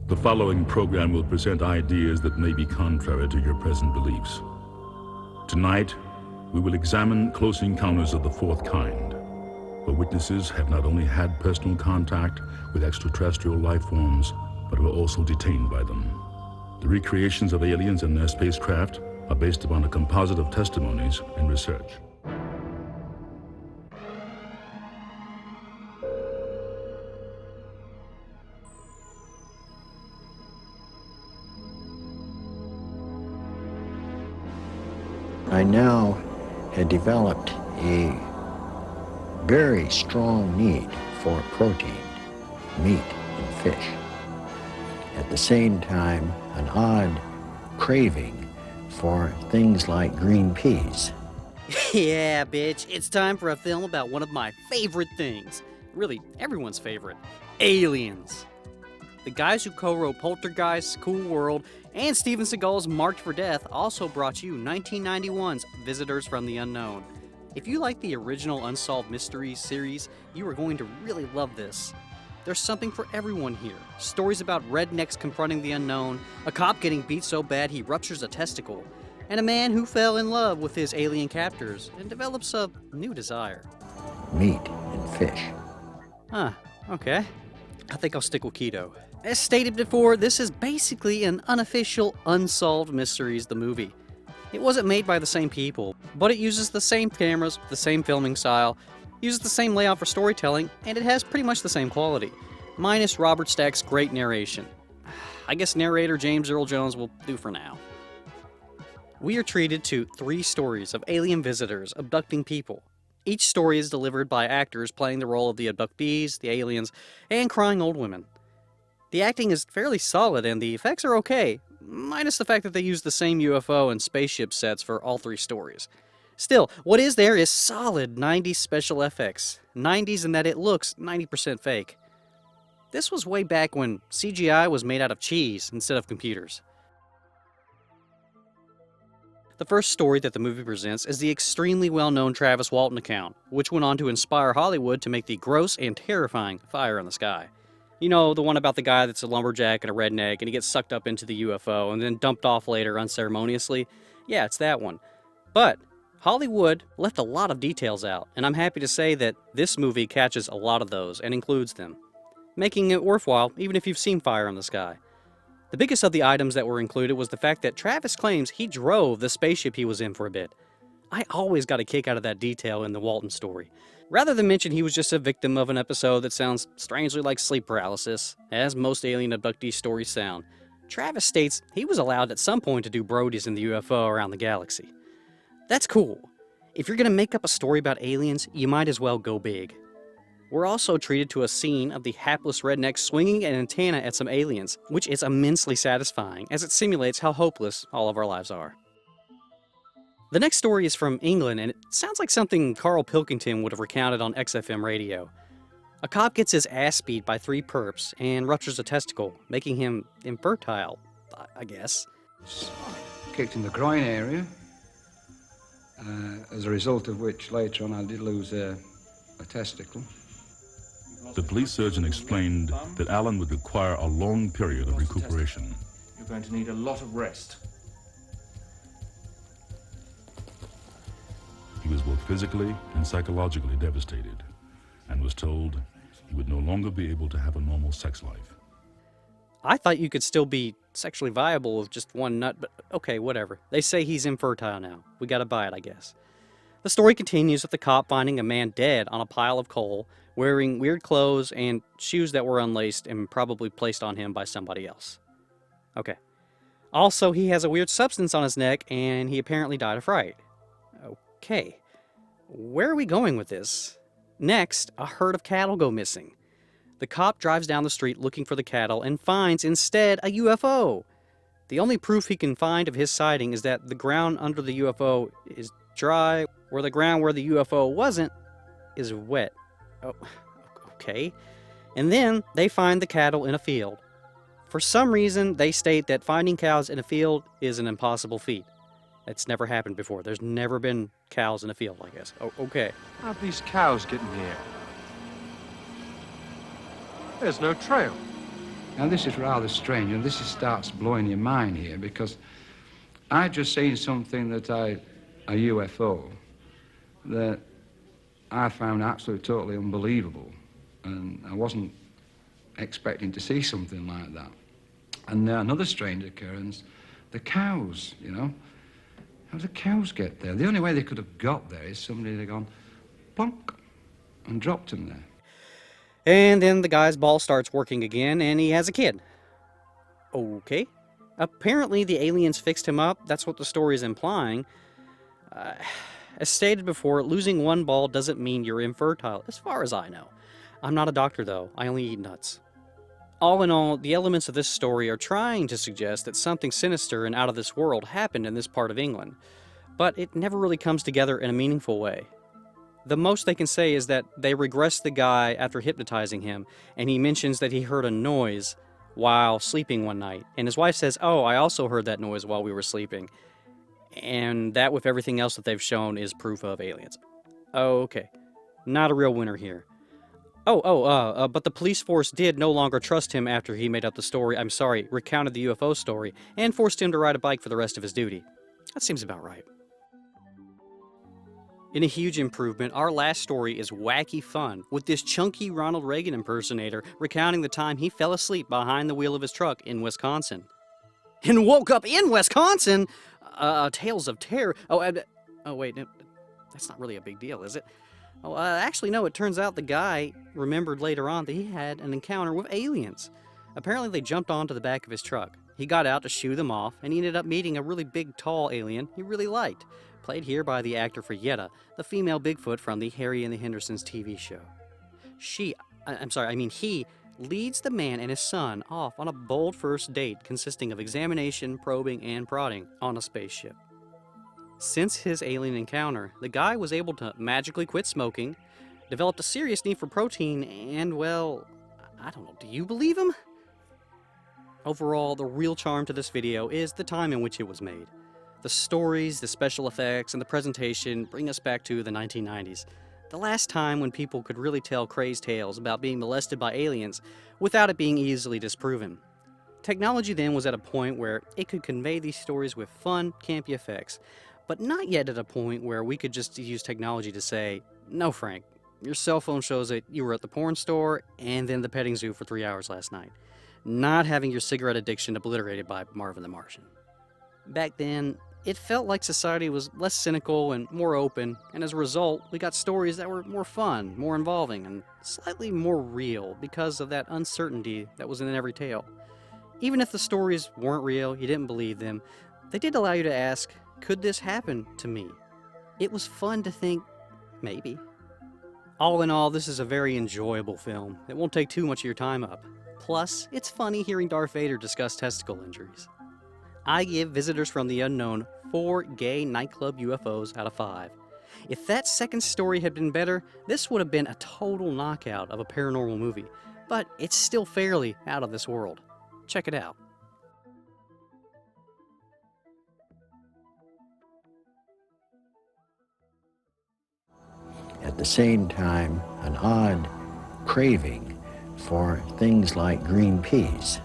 The following program will present ideas that may be contrary to your present beliefs. Tonight, we will examine close encounters of the fourth kind, where witnesses have not only had personal contact with extraterrestrial life forms, but were also detained by them. The recreations of aliens and their spacecraft are based upon a composite of testimonies and research. I now had developed a very strong need for protein, meat and fish. At the same time, an odd craving for things like green peas. Yeah, bitch, it's time for a film about one of my favorite things. Really, everyone's favorite. Aliens. The guys who co-wrote Poltergeist, Cool World, and Steven Seagal's Marked for Death also brought you 1991's Visitors from the Unknown. If you like the original Unsolved Mysteries series, you are going to really love this. There's something for everyone here. Stories about rednecks confronting the unknown, a cop getting beat so bad he ruptures a testicle, and a man who fell in love with his alien captors and develops a new desire. Meat and fish. Huh, okay. I think I'll stick with keto. As stated before, this is basically an unofficial Unsolved Mysteries, the movie. It wasn't made by the same people, but it uses the same cameras, the same filming style, uses the same layout for storytelling, and it has pretty much the same quality, minus Robert Stack's great narration. I guess narrator James Earl Jones will do for now. We are treated to 3 stories of alien visitors abducting people. Each story is delivered by actors playing the role of the abductees, the aliens, and crying old women. The acting is fairly solid and the effects are okay, minus the fact that they use the same UFO and spaceship sets for all 3 stories. Still, what is there is solid 90s special effects. 90s in that it looks 90% fake. This was way back when CGI was made out of cheese instead of computers. The first story that the movie presents is the extremely well-known Travis Walton account, which went on to inspire Hollywood to make the gross and terrifying Fire in the Sky. You know, the one about the guy that's a lumberjack and a redneck and he gets sucked up into the UFO and then dumped off later unceremoniously? Yeah, it's that one. But Hollywood left a lot of details out, and I'm happy to say that this movie catches a lot of those and includes them, making it worthwhile even if you've seen Fire in the Sky. The biggest of the items that were included was the fact that Travis claims he drove the spaceship he was in for a bit. I always got a kick out of that detail in the Walton story. Rather than mention he was just a victim of an episode that sounds strangely like sleep paralysis, as most alien abductee stories sound, Travis states he was allowed at some point to do brodies in the UFO around the galaxy. That's cool. If you're gonna make up a story about aliens, you might as well go big. We're also treated to a scene of the hapless redneck swinging an antenna at some aliens, which is immensely satisfying as it simulates how hopeless all of our lives are. The next story is from England, and it sounds like something Carl Pilkington would have recounted on XFM radio. A cop gets his ass beat by 3 perps and ruptures a testicle, making him infertile, I guess. Kicked in the groin area, as a result of which later on I did lose a testicle. The police surgeon explained that Alan would require a long period of recuperation. You're going to need a lot of rest. He was both physically and psychologically devastated, and was told he would no longer be able to have a normal sex life. I thought you could still be sexually viable with just one nut, but okay, whatever. They say he's infertile now. We gotta buy it, I guess. The story continues with the cop finding a man dead on a pile of coal, wearing weird clothes and shoes that were unlaced and probably placed on him by somebody else. Okay. Also, he has a weird substance on his neck, and he apparently died of fright. Okay. Where are we going with this? Next, a herd of cattle go missing. The cop drives down the street looking for the cattle and finds instead a UFO. The only proof he can find of his sighting is that the ground under the UFO is dry, where the ground where the UFO wasn't is wet. Oh, okay. And then they find the cattle in a field. For some reason, they state that finding cows in a field is an impossible feat. It's never happened before. There's never been cows in a field, I guess. Oh, okay. How'd these cows get in here? There's no trail. Now, this is rather strange, and this starts blowing your mind here, because I just seen something that a UFO, that I found absolutely totally unbelievable, and I wasn't expecting to see something like that. And another strange occurrence, the cows, you know. How did the cows get there? The only way they could have got there is somebody had gone plonk and dropped them there. And then the guy's ball starts working again, and he has a kid. Okay. Apparently, the aliens fixed him up. That's what the story is implying. As stated before, losing one ball doesn't mean you're infertile, as far as I know. I'm not a doctor, though. I only eat nuts. All in all, the elements of this story are trying to suggest that something sinister and out of this world happened in this part of England, but it never really comes together in a meaningful way. The most they can say is that they regressed the guy after hypnotizing him, and he mentions that he heard a noise while sleeping one night, and his wife says, "Oh, I also heard that noise while we were sleeping." And that, with everything else that they've shown, is proof of aliens. Okay, not a real winner here. But the police force did no longer trust him after he made up the story, recounted the UFO story, and forced him to ride a bike for the rest of his duty. That seems about right. In a huge improvement, our last story is Wacky Fun, with this chunky Ronald Reagan impersonator recounting the time he fell asleep behind the wheel of his truck in Wisconsin. And woke up in Wisconsin? Tales of terror. Wait, that's not really a big deal, is it? Actually, no, it turns out the guy remembered later on that he had an encounter with aliens. Apparently, they jumped onto the back of his truck. He got out to shoo them off, and he ended up meeting a really big, tall alien he really liked, played here by the actor for Yetta, the female Bigfoot from the Harry and the Hendersons TV show. He leads the man and his son off on a bold first date consisting of examination, probing, and prodding on a spaceship. Since his alien encounter, the guy was able to magically quit smoking, developed a serious need for protein, and, well, I don't know, do you believe him? Overall, the real charm to this video is the time in which it was made. The stories, the special effects, and the presentation bring us back to the 1990s. The last time when people could really tell crazed tales about being molested by aliens without it being easily disproven. Technology then was at a point where it could convey these stories with fun, campy effects, but not yet at a point where we could just use technology to say, "No, Frank, your cell phone shows that you were at the porn store and then the petting zoo for 3 hours last night, not having your cigarette addiction obliterated by Marvin the Martian." Back then, it felt like society was less cynical and more open, and as a result, we got stories that were more fun, more involving, and slightly more real because of that uncertainty that was in every tale. Even if the stories weren't real, you didn't believe them, they did allow you to ask, could this happen to me? It was fun to think, maybe. All in all, this is a very enjoyable film. It won't take too much of your time up. Plus, it's funny hearing Darth Vader discuss testicle injuries. I give Visitors from the Unknown 4 gay nightclub UFOs out of 5. If that second story had been better, this would have been a total knockout of a paranormal movie, but it's still fairly out of this world. Check it out. At the same time, an odd craving for things like green peas.